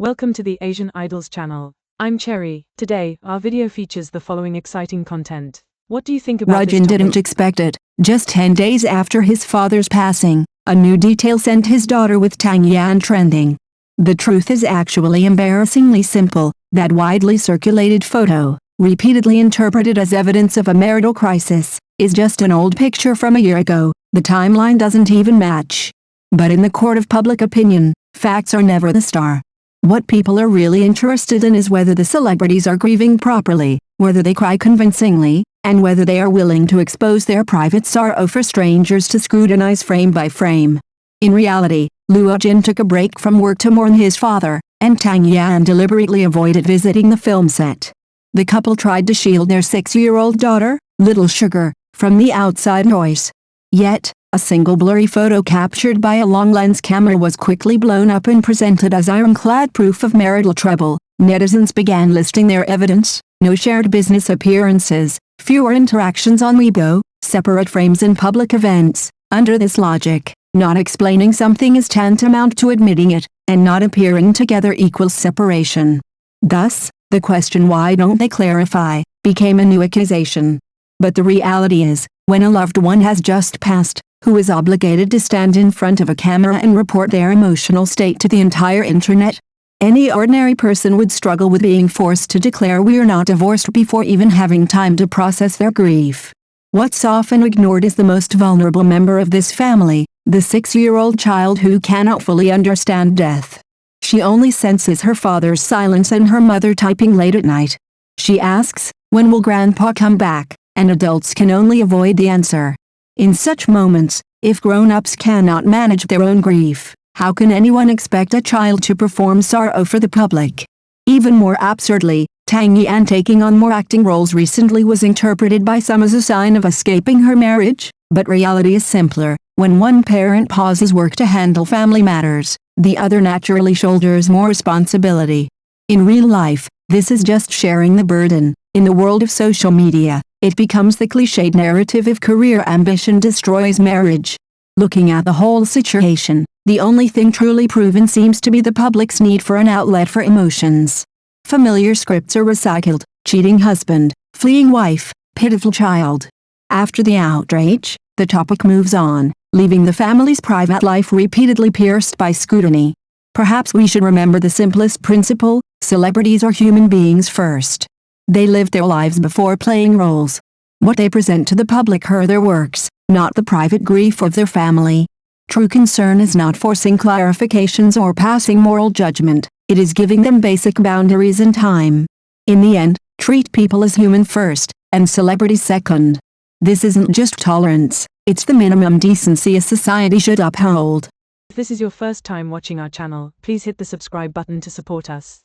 Welcome to the Asian Idols channel. I'm Cherry. Today, our video features the following exciting content. What do you think about this Rajan topic? didn't expect it. Just 10 days after his father's passing, a new detail sent his daughter with Tang Yan trending. The truth is actually embarrassingly simple. That widely circulated photo, repeatedly interpreted as evidence of a marital crisis, is just an old picture from a year ago. The timeline doesn't even match. But in the court of public opinion, facts are never the star. What people are really interested in is whether the celebrities are grieving properly, whether they cry convincingly, and whether they are willing to expose their private sorrow for strangers to scrutinize frame by frame. In reality, Rajan took a break from work to mourn his father, and Tang Yan deliberately avoided visiting the film set. The couple tried to shield their 6-year-old daughter, Little Sugar, from the outside noise. Yet, a single blurry photo captured by a long-lens camera was quickly blown up and presented as ironclad proof of marital trouble. Netizens began listing their evidence: no shared business appearances, fewer interactions on Weibo, separate frames in public events. Under this logic, not explaining something is tantamount to admitting it, and not appearing together equals separation. Thus, the question "why don't they clarify?" became a new accusation. But the reality is, when a loved one has just passed, who is obligated to stand in front of a camera and report their emotional state to the entire internet? Any ordinary person would struggle with being forced to declare "we're not divorced" before even having time to process their grief. What's often ignored is the most vulnerable member of this family, the 6-year-old child who cannot fully understand death. She only senses her father's silence and her mother typing late at night. She asks, "When will Grandpa come back?" And adults can only avoid the answer. In such moments, if grown-ups cannot manage their own grief, how can anyone expect a child to perform sorrow for the public? Even more absurdly, Tang Yan taking on more acting roles recently was interpreted by some as a sign of escaping her marriage, but reality is simpler. When one parent pauses work to handle family matters, the other naturally shoulders more responsibility. In real life, this is just sharing the burden. In the world of social media, it becomes the cliched narrative if career ambition destroys marriage. Looking at the whole situation, the only thing truly proven seems to be the public's need for an outlet for emotions. Familiar scripts are recycled: cheating husband, fleeing wife, pitiful child. After the outrage, the topic moves on, leaving the family's private life repeatedly pierced by scrutiny. Perhaps we should remember the simplest principle: celebrities are human beings first. They live their lives before playing roles. What they present to the public are their works, not the private grief of their family. True concern is not forcing clarifications or passing moral judgment, it is giving them basic boundaries and time. In the end, treat people as human first, and celebrities second. This isn't just tolerance, it's the minimum decency a society should uphold. If this is your first time watching our channel, please hit the subscribe button to support us.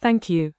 Thank you.